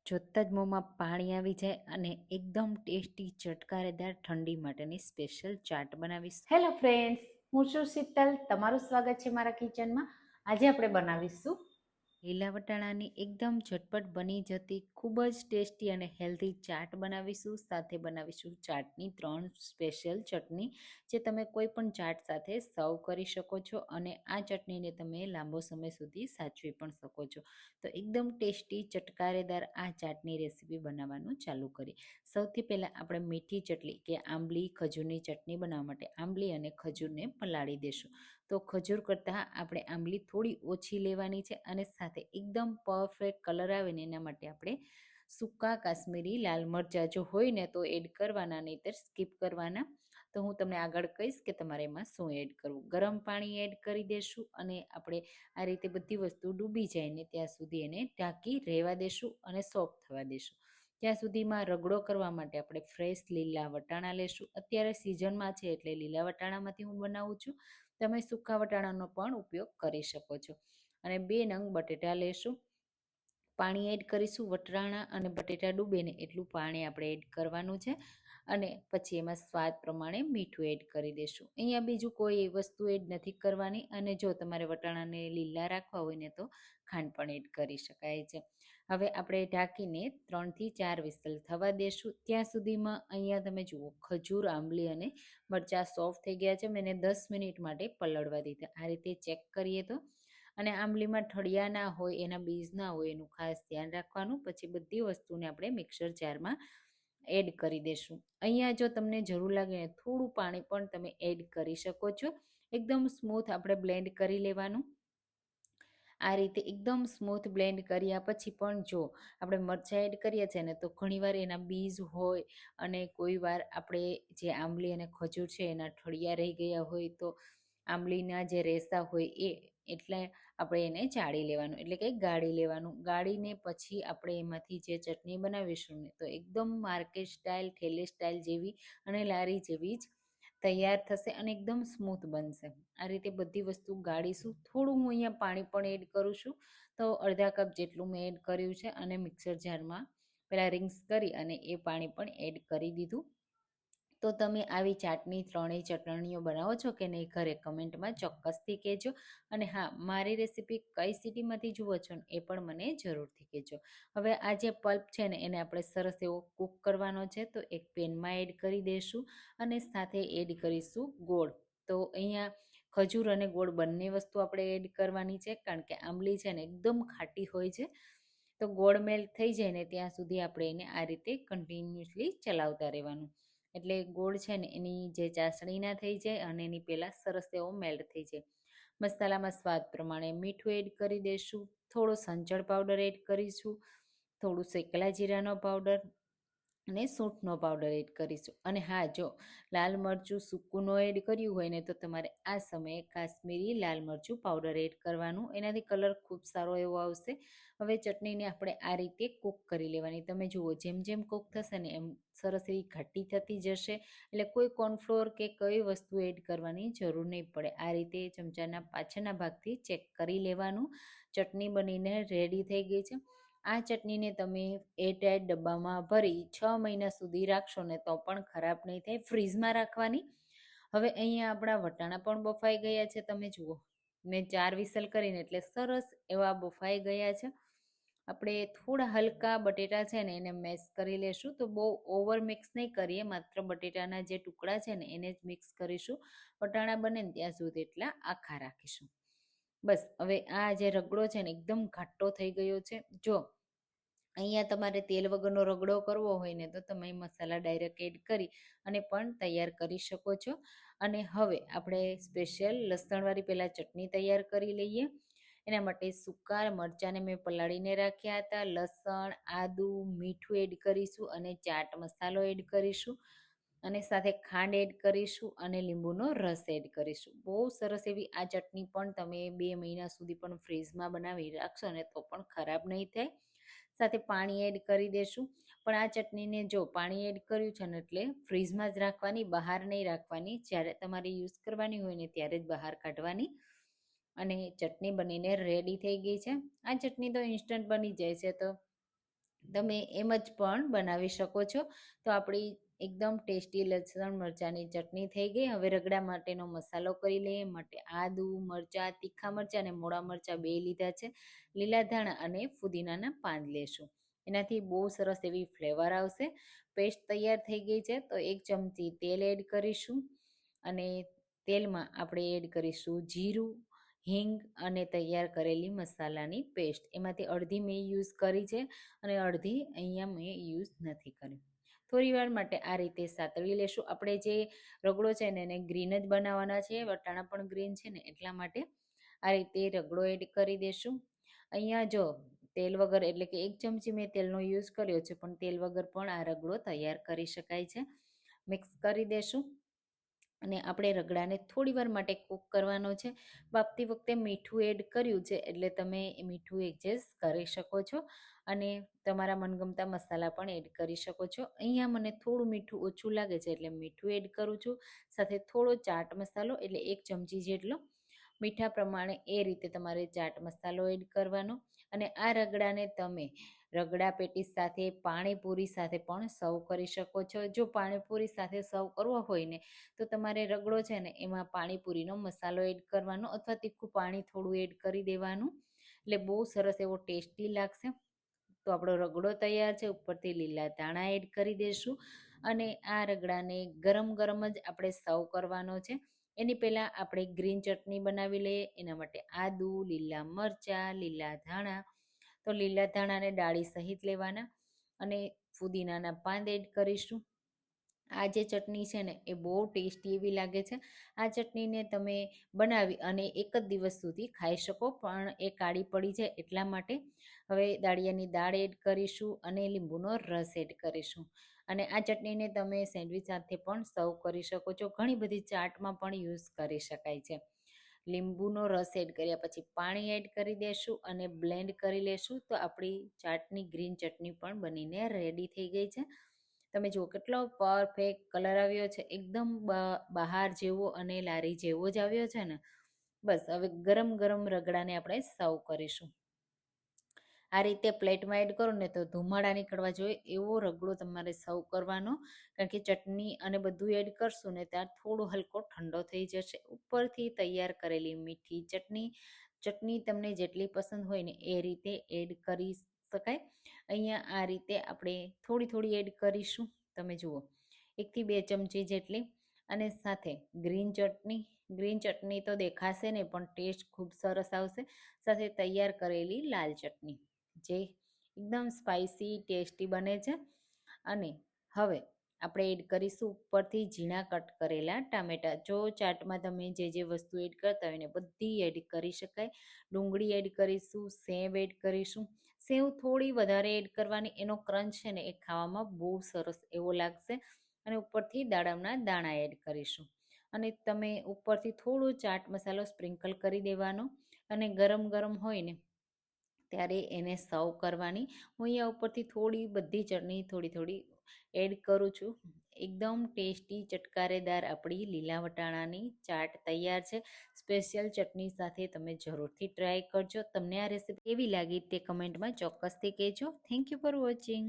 જોતાં જ મોંમાં પાણી આવી જાય અને એકદમ ટેસ્ટી ચટકારેદાર ઠંડી માટેની સ્પેશિયલ ચાટ બનાવીશ. હેલો ફ્રેન્ડ્સ, હું છું શીતલ. તમારું સ્વાગત છે મારા કિચનમાં. આજે આપણે બનાવીશું લીલા વટાણાની એકદમ ઝટપટ બની જતી ખૂબ જ ટેસ્ટી અને હેલ્ધી ચાટ બનાવીશું. સાથે બનાવીશું ચાટની 3 સ્પેશિયલ ચટણી જે તમે કોઈ પણ ચાટ સાથે સર્વ કરી શકો છો અને આ ચટણીને તમે લાંબો સમય સુધી સાચવી પણ શકો છો. તો એકદમ ટેસ્ટી ચટકારેદાર આ ચાટની રેસીપી બનાવવાનું ચાલુ કરીએ. સૌથી પહેલાં આપણે મીઠી ચટણી કે આંબલી ખજૂરની ચટણી બનાવવા માટે આંબલી અને ખજૂરને પલાળી દેશું. તો ખજૂર કરતાં આપણે આંબલી થોડી ઓછી લેવાની છે અને સાથે એકદમ પરફેક્ટ કલર આવે ને એના માટે આપણે સૂકા કાશ્મીરી લાલ મરચાં જો હોય ને તો એડ કરવાના, નહીંતર સ્કીપ કરવાના. તો હું તમને આગળ કહીશ કે તમારે એમાં શું એડ કરવું. ગરમ પાણી એડ કરી દેશું અને આપણે આ રીતે બધી વસ્તુ ડૂબી જાય ને ત્યાં સુધી એને ઢાંકી રહેવા દેશું અને સોફ્ટ થવા દેશું. ત્યાં સુધીમાં રગડો કરવા માટે આપણે ફ્રેશ લીલા વટાણા લેશું. અત્યારે સિઝનમાં છે એટલે લીલા વટાણામાંથી હું બનાવું છું. તમે સૂકા વટાણાનો પણ ઉપયોગ કરી શકો છો. અને 2 નંગ બટેટા લેશું. પાણી એડ કરીશું. વટાણા અને બટેટા ડૂબે ને એટલું પાણી આપણે એડ કરવાનું છે અને પછી એમાં સ્વાદ પ્રમાણે મીઠું એડ કરી દેશું. અહીંયા બીજું કોઈ વસ્તુ એડ નથી કરવાની અને જો તમારે વટાણાને લીલા રાખવા હોય ને તો ખાંડ પણ એડ કરી શકાય છે. હવે આપણે ઢાંકીને 3 થી 4 વિસલ થવા દેશું. ત્યાં સુધીમાં અહીંયા તમે જુઓ ખજૂર, આંબલી અને મરચાં સોફ્ટ થઈ ગયા છે. મેં 10 મિનિટ માટે પલળવા દીધા. આ રીતે ચેક કરીએ તો અને આંબલીમાં ઠળિયા ના હોય, એના બીજ ના હોય એનું ખાસ ધ્યાન રાખવાનું. પછી બધી વસ્તુને આપણે મિક્સર જારમાં એડ કરી દેશું. અહીંયા જો તમને જરૂર લાગે ને થોડું પાણી પણ તમે એડ કરી શકો છો. એકદમ સ્મૂથ આપણે બ્લેન્ડ કરી લેવાનું. આ રીતે એકદમ સ્મૂથ બ્લેન્ડ કર્યા પછી પણ જો આપણે મરચાં એડ કરીએ છીએ ને તો ઘણીવાર એના બીજ હોય અને કોઈ વાર આપણે જે આંબલી અને ખજૂર છે એના ઠળિયા રહી ગયા હોય તો આંબલીના જે રેસા હોય એટલે આપણે એને ચાળી લેવાનું, એટલે કે ગાળી લેવાનું. ગાળીને પછી આપણે એમાંથી જે ચટણી બનાવીશું ને તો એકદમ માર્કેટ સ્ટાઇલ, ઠેલે સ્ટાઇલ જેવી અને લારી જેવી જ તૈયાર થશે અને એકદમ સ્મૂથ બનશે. આ રીતે બધી વસ્તુ ગાળીશું. થોડું હું અહીંયા પાણી પણ એડ કરું છું. તો અડધા કપ જેટલું મેં એડ કર્યું છે અને મિક્સર જારમાં પહેલાં રિંગ્સ કરી અને એ પાણી પણ એડ કરી દીધું. તો તમે આવી ચાટની 3 ચટણીઓ બનાવો છો કે નહીં ઘરે કમેન્ટમાં ચોક્કસથી કહેજો. અને હા, મારી રેસીપી કઈ સિટીમાંથી જુઓ છો ને એ પણ મને જરૂરથી કહેજો. હવે આ જે પલ્પ છે ને એને આપણે સરસ એવો કૂક કરવાનો છે. તો એક પેનમાં એડ કરી દઈશું અને સાથે એડ કરીશું ગોળ. તો અહીંયા ખજૂર અને ગોળ બંને વસ્તુ આપણે એડ કરવાની છે કારણ કે આંબલી છે ને એકદમ ખાટી હોય છે. તો ગોળ મેલ્ટ થઈ જાય ને ત્યાં સુધી આપણે એને આ રીતે કન્ટિન્યુઅસલી ચલાવતા રહેવાનું. એટલે ગોળ છે ને એની જે ચાસણી ના થઈ જાય અને એની પહેલાં સરસ એવો મેલ્ટ થઈ જાય. મસાલામાં સ્વાદ પ્રમાણે મીઠું એડ કરી દઈશું. થોડો સંચળ પાવડર એડ કરીશું. થોડું શેકેલા જીરાનો પાવડર અને સૂંઠનો પાવડર એડ કરીશું. અને હા, જો લાલ મરચું સૂકું ન એડ કર્યું હોય ને તો તમારે આ સમયે કાશ્મીરી લાલ મરચું પાવડર એડ કરવાનું. એનાથી કલર ખૂબ સારો એવો આવશે. હવે ચટણીને આપણે આ રીતે કૂક કરી લેવાની. તમે જુઓ જેમ જેમ કૂક થશે ને એમ સરસ એવી ઘાટી થતી જશે. એટલે કોઈ કોર્નફ્લોર કે કઈ વસ્તુ એડ કરવાની જરૂર નહીં પડે. આ રીતે ચમચાના પાછળના ભાગથી ચેક કરી લેવાનું. ચટણી બનીને રેડી થઈ ગઈ છે. આ ચટણીને તમે એરટાઈટ ડબ્બામાં ભરી 6 મહિના સુધી રાખશો ને તો પણ ખરાબ નહીં થાય. ફ્રીઝમાં રાખવાની. હવે અહીંયા આપણા વટાણા પણ બફાઈ ગયા છે. તમે જુઓ મેં 4 વિસલ કરીને એટલે સરસ એવા બફાઈ ગયા છે. આપણે થોડા હલકા બટેટા છે ને એને મેશ કરી લેશું. તો બહુ ઓવર મિક્સ નહીં કરીએ, માત્ર બટેટાના જે ટુકડા છે ને એને જ મિક્સ કરીશું. વટાણા બને ને ત્યાં સુધી એટલા આખા રાખીશું. બસ હવે આ જે રગડો છે ને એકદમ ઘાટો થઈ ગયો છે. જો અહીંયા તમારે તેલ વગરનો રગડો કરવો હોય ને તો તમે મસાલા ડાયરેક્ટ એડ કરી અને પણ તૈયાર કરી શકો છો. અને હવે આપણે સ્પેશિયલ લસણવાળી પહેલાં ચટણી તૈયાર કરી લઈએ. એના માટે સૂકા મરચાંને મેં પલાળીને રાખ્યા હતા. લસણ, આદું, મીઠું એડ કરીશું અને ચાટ મસાલો એડ કરીશું અને સાથે ખાંડ એડ કરીશું અને લીંબુનો રસ એડ કરીશું. બહુ સરસ એવી આ ચટણી પણ તમે 2 મહિના સુધી પણ ફ્રીઝમાં બનાવી રાખશો ને તો પણ ખરાબ નહીં થાય. સાથે પાણી એડ કરી દેશું. પણ આ ચટણીને જો પાણી એડ કર્યું છે ને એટલે ફ્રીઝમાં જ રાખવાની, બહાર નહીં રાખવાની. જ્યારે તમારે યુઝ કરવાની હોય ને ત્યારે જ બહાર કાઢવાની. અને ચટણી બનીને રેડી થઈ ગઈ છે. આ ચટણી તો ઇન્સ્ટન્ટ બની જાય છે. તો તમે એમ જ પણ બનાવી શકો છો. તો આપણી એકદમ ટેસ્ટી લસણ મરચાંની ચટણી થઈ ગઈ. હવે રગડા માટેનો મસાલો કરી લઈએ. માટે આદુ, મરચાં, તીખા મરચાં અને મોળા મરચાં 2 લીધા છે. લીલા ધાણા અને ફુદીનાના પાન લેશું. એનાથી બહુ સરસ એવી ફ્લેવર આવશે. પેસ્ટ તૈયાર થઈ ગઈ છે. તો 1 ચમચી તેલ એડ કરીશું અને તેલમાં આપણે એડ કરીશું જીરું, હિંગ અને તૈયાર કરેલી મસાલાની પેસ્ટ. એમાંથી અડધી મેં યુઝ કરી છે અને અડધી અહીંયા મેં યુઝ નથી કરી. થોડી વાર માટે આ રીતે સાતળી લેશું. આપણે જે રગડો છે ને એને ગ્રીન જ બનાવવાના છે, વટાણા પણ ગ્રીન છે ને એટલા માટે આ રીતે રગડો એડ કરી દેશું. અહીંયા જો તેલ વગર એટલે કે 1 ચમચી મેં તેલનો યુઝ કર્યો છે, પણ તેલ વગર પણ આ રગડો તૈયાર કરી શકાય છે. મિક્સ કરી દેશું અને આપણે રગડાને થોડી વાર માટે કૂક કરવાનો છે. બાફતી વખતે મીઠું એડ કર્યું છે એટલે તમે મીઠું એડજસ્ટ કરી શકો છો અને તમારા મનગમતા મસાલા પણ એડ કરી શકો છો. અહીંયા મને થોડું મીઠું ઓછું લાગે છે એટલે મીઠું એડ કરું છું. સાથે થોડો ચાટ મસાલો એટલે 1 ચમચી જેટલો. મીઠા પ્રમાણે એ રીતે તમારે ચાટ મસાલો એડ કરવાનો અને આ રગડાને તમે રગડા પેટીસ સાથે પાણીપુરી સાથે પણ સર્વ કરી શકો છો. જો પાણીપુરી સાથે સર્વ કરવો હોય ને તો તમારે રગડો છે ને એમાં પાણીપુરીનો મસાલો એડ કરવાનો અથવા તીખું પાણી થોડું એડ કરી દેવાનું એટલે બહુ સરસ એવો ટેસ્ટી લાગશે. તો આપણો રગડો તૈયાર છે. ઉપરથી લીલા ધાણા એડ કરી દઈશું અને આ રગડાને ગરમ ગરમ જ આપણે સર્વ કરવાનો છે. એની પહેલાં આપણે ગ્રીન ચટણી બનાવી લઈએ. એના માટે આદુ, લીલા મરચાં, લીલા ધાણા, તો લીલા ધાણાને ડાળી સહિત લેવાના અને ફુદીનાના પાન એડ કરીશું. આ જે ચટણી છે ને એ બહુ ટેસ્ટી એવી લાગે છે. આ ચટણીને તમે બનાવી અને 1 જ દિવસ સુધી ખાઈ શકો, પણ એ કાળી પડી જાય એટલા માટે. હવે દાળિયાની દાળ એડ કરીશું અને લીંબુનો રસ એડ કરીશું અને આ ચટણીને તમે સેન્ડવિચ સાથે પણ સર્વ કરી શકો છો. ઘણી બધી ચાટમાં પણ યુઝ કરી શકાય છે. લીંબુનો રસ એડ કર્યા પછી પાણી એડ કરી દેશું અને બ્લેન્ડ કરી લેશું. તો આપણી ચાટની ગ્રીન ચટણી પણ બનીને રેડી થઈ ગઈ છે. તમે જુઓ કેટલો પરફેક્ટ કલર આવ્યો છે, એકદમ બહાર જેવો અને લારી જેવો જ આવ્યો છે ને. બસ હવે ગરમ ગરમ રગડાને આપણે સર્વ કરીશું. આ રીતે પ્લેટમાં એડ કરો ને તો ધુમાડા નીકળવા જોઈએ એવો રગડો તમારે સર્વ કરવાનો, કારણ કે ચટણી અને બધું એડ કરશું ને ત્યાં થોડો હલકો ઠંડો થઈ જશે. ઉપરથી તૈયાર કરેલી મીઠી ચટણી તમને જેટલી પસંદ હોય ને એ રીતે એડ કરી શકાય. અહીંયા આ રીતે આપણે થોડી થોડી એડ કરીશું. તમે જુઓ 1 થી 2 ચમચી જેટલી અને સાથે ગ્રીન ચટણી તો દેખાશે ને પણ ટેસ્ટ ખૂબ સરસ આવશે. સાથે તૈયાર કરેલી લાલ ચટણી જે એકદમ સ્પાઇસી ટેસ્ટી બને છે. અને હવે આપણે એડ કરીશું ઉપરથી ઝીણા કટ કરેલા ટામેટાં. જો ચાટમાં તમે જે વસ્તુ એડ કરતા હોય ને બધી એડ કરી શકાય. ડુંગળી એડ કરીશું, સેવ એડ કરીશું. સેવ થોડી વધારે એડ કરવાની, એનો ક્રંચ છે ને એ ખાવામાં બહુ સરસ એવો લાગશે. અને ઉપરથી દાડમના દાણા એડ કરીશું અને તમે ઉપરથી થોડો ચાટ મસાલો સ્પ્રિંકલ કરી દેવાનો અને ગરમ ગરમ હોય ને ત્યારે એને સર્વ કરવાની. હું અહીંયા ઉપરથી થોડી બધી ચટણી થોડી થોડી એડ કરું છું. એકદમ ટેસ્ટી ચટકારેદાર આપણી લીલા વટાણાની ચાટ તૈયાર છે. સ્પેશિયલ ચટણી સાથે તમે જરૂરથી ટ્રાય કરજો. તમને આ રેસીપી કેવી લાગી તે કમેન્ટમાં ચોક્કસથી કહેજો. Thank you for watching.